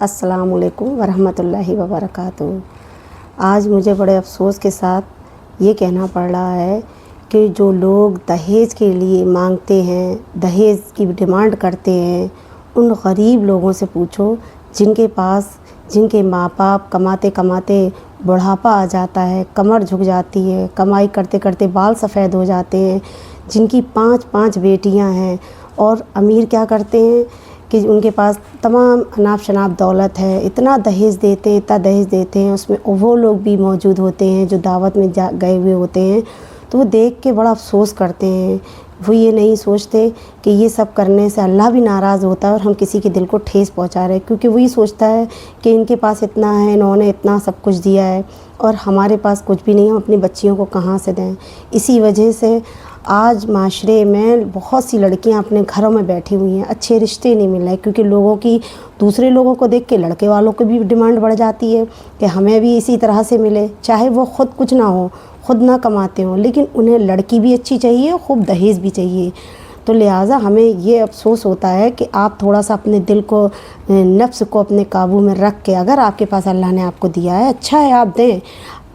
السلام علیکم ورحمۃ اللہ وبرکاتہ۔ آج مجھے بڑے افسوس کے ساتھ یہ کہنا پڑ رہا ہے کہ جو لوگ دہیج کے لیے مانگتے ہیں، دہیج کی ڈیمانڈ کرتے ہیں، ان غریب لوگوں سے پوچھو جن کے ماں باپ کماتے کماتے بڑھاپا آ جاتا ہے، کمر جھک جاتی ہے، کمائی کرتے کرتے بال سفید ہو جاتے ہیں، جن کی 5 بیٹیاں ہیں اور امیر کیا کرتے ہیں کہ ان کے پاس تمام اناپ شناپ دولت ہے، اتنا دہیج دیتے ہیں، اس میں وہ لوگ بھی موجود ہوتے ہیں جو دعوت میں گئے ہوئے ہوتے ہیں، تو وہ دیکھ کے بڑا افسوس کرتے ہیں۔ وہ یہ نہیں سوچتے کہ یہ سب کرنے سے اللہ بھی ناراض ہوتا ہے اور ہم کسی کے دل کو ٹھیس پہنچا رہے ہیں، کیونکہ وہی سوچتا ہے کہ ان کے پاس اتنا ہے، انہوں نے اتنا سب کچھ دیا ہے اور ہمارے پاس کچھ بھی نہیں، ہم اپنی بچیوں کو کہاں سے دیں۔ اسی وجہ سے آج معاشرے میں بہت سی لڑکیاں اپنے گھروں میں بیٹھی ہوئی ہیں، اچھے رشتے نہیں مل رہے، کیونکہ دوسرے لوگوں کو دیکھ کے لڑکے والوں کو بھی ڈیمانڈ بڑھ جاتی ہے کہ ہمیں بھی اسی طرح سے ملے، چاہے وہ خود کچھ نہ ہو، خود نہ کماتے ہوں، لیکن انہیں لڑکی بھی اچھی چاہیے، خوب دہیج بھی چاہیے۔ تو لہٰذا ہمیں یہ افسوس ہوتا ہے کہ آپ تھوڑا سا اپنے دل کو، نفس کو اپنے قابو میں رکھ کے، اگر آپ کے پاس اللہ نے آپ کو دیا ہے، اچھا ہے آپ دیں۔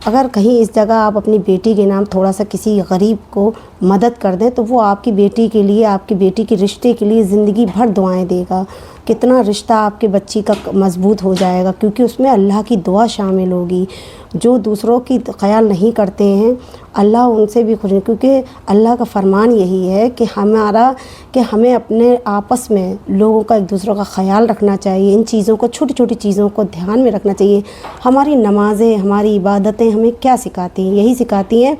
اگر کہیں اس جگہ آپ اپنی بیٹی کے نام تھوڑا سا کسی غریب کو مدد کر دیں تو وہ آپ کی بیٹی کے لیے، آپ کی بیٹی کے رشتے کے لیے زندگی بھر دعائیں دے گا، کتنا رشتہ آپ کے بچی کا مضبوط ہو جائے گا، کیونکہ اس میں اللہ کی دعا شامل ہوگی۔ جو دوسروں کی خیال نہیں کرتے ہیں اللہ ان سے بھی خوش ہے، کیونکہ اللہ کا فرمان یہی ہے کہ ہمیں اپنے آپس میں لوگوں کا، ایک دوسروں کا خیال رکھنا چاہیے، ان چیزوں کو، چھوٹی چھوٹی چیزوں کو دھیان میں رکھنا چاہیے۔ ہماری نمازیں، ہماری عبادتیں ہمیں کیا سکھاتی ہیں؟ یہی سکھاتی ہیں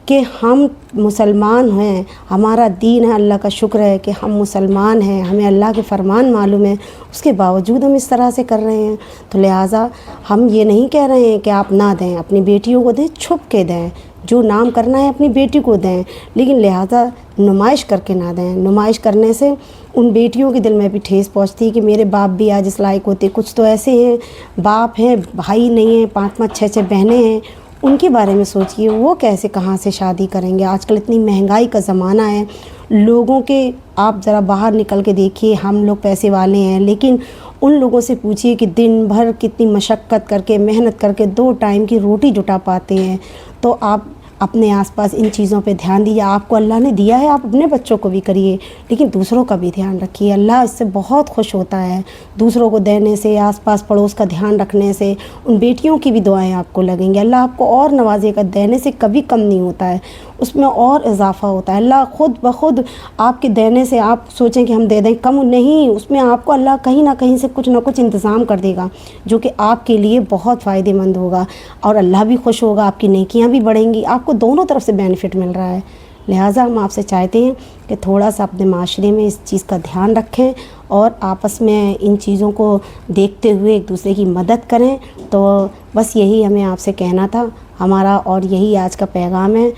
کہ ہم مسلمان ہیں، ہمارا دین ہے، اللہ کا شکر ہے کہ ہم مسلمان ہیں، ہمیں اللہ کے فرمان معلوم ہے، اس کے باوجود ہم اس طرح سے کر رہے ہیں۔ تو لہٰذا ہم یہ نہیں کہہ رہے ہیں کہ آپ نہ دیں، اپنی بیٹیوں کو دیں، چھپ کے دیں، جو نام کرنا ہے اپنی بیٹی کو دیں، لیکن لہٰذا نمائش کر کے نہ دیں۔ نمائش کرنے سے ان بیٹیوں کے دل میں بھی ٹھیس پہنچتی ہے کہ میرے باپ بھی آج اس لائق ہوتے۔ کچھ تو ایسے ہیں باپ ہیں، بھائی نہیں ہیں، 5 6 بہنیں ہیں، ان کے بارے میں سوچئے، وہ کیسے کہاں سے شادی کریں گے؟ آج کل اتنی مہنگائی کا زمانہ ہے، لوگوں کے، آپ ذرا باہر نکل کے دیکھیے، ہم لوگ پیسے والے ہیں، لیکن ان لوگوں سے پوچھئے کہ دن بھر کتنی مشقت کر کے، محنت کر کے 2 ٹائم کی روٹی جٹا پاتے ہیں۔ تو آپ اپنے آس پاس ان چیزوں پہ دھیان دیجیے، آپ کو اللہ نے دیا ہے، آپ اپنے بچوں کو بھی کریے، لیکن دوسروں کا بھی دھیان رکھیے۔ اللہ اس سے بہت خوش ہوتا ہے، دوسروں کو دینے سے، آس پاس پڑوس کا دھیان رکھنے سے، ان بیٹیوں کی بھی دعائیں آپ کو لگیں گی، اللہ آپ کو اور نوازے گا، دینے سے کبھی کم نہیں ہوتا ہے، اس میں اور اضافہ ہوتا ہے۔ اللہ خود بخود آپ کے دینے سے، آپ سوچیں کہ ہم دے دیں، کم نہیں، اس میں آپ کو اللہ کہیں نہ کہیں سے کچھ نہ کچھ انتظام کر دے گا، جو کہ آپ کے لیے بہت فائدہ مند ہوگا، اور اللہ بھی خوش ہوگا، آپ کی نیکیاں بھی بڑھیں گی، آپ کو دونوں طرف سے بینیفٹ مل رہا ہے۔ لہٰذا ہم آپ سے چاہتے ہیں کہ تھوڑا سا اپنے معاشرے میں اس چیز کا دھیان رکھیں اور آپس میں ان چیزوں کو دیکھتے ہوئے ایک دوسرے کی مدد کریں۔ تو بس یہی ہمیں آپ سے کہنا تھا ہمارا، اور یہی آج کا پیغام ہے۔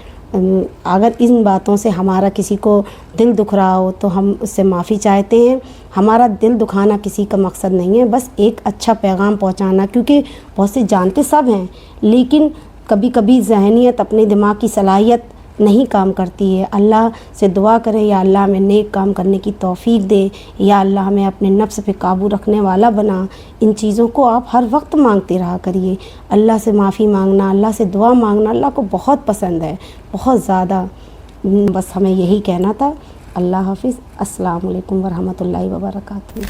اگر ان باتوں سے ہمارا کسی کو دل دکھ رہا ہو تو ہم اس سے معافی چاہتے ہیں۔ ہمارا دل دکھانا کسی کا مقصد نہیں ہے، بس ایک اچھا پیغام پہنچانا، کیونکہ بہت سے جانتے سب ہیں، لیکن کبھی کبھی ذہنیت، اپنے دماغ کی صلاحیت نہیں کام کرتی ہے۔ اللہ سے دعا کریں، یا اللہ ہمیں نیک کام کرنے کی توفیق دے، یا اللہ ہمیں اپنے نفس پہ قابو رکھنے والا بنا۔ ان چیزوں کو آپ ہر وقت مانگتے رہا کریے۔ اللہ سے معافی مانگنا، اللہ سے دعا مانگنا اللہ کو بہت پسند ہے، بہت زیادہ۔ بس ہمیں یہی کہنا تھا۔ اللہ حافظ۔ السلام علیکم ورحمۃ اللہ وبرکاتہ۔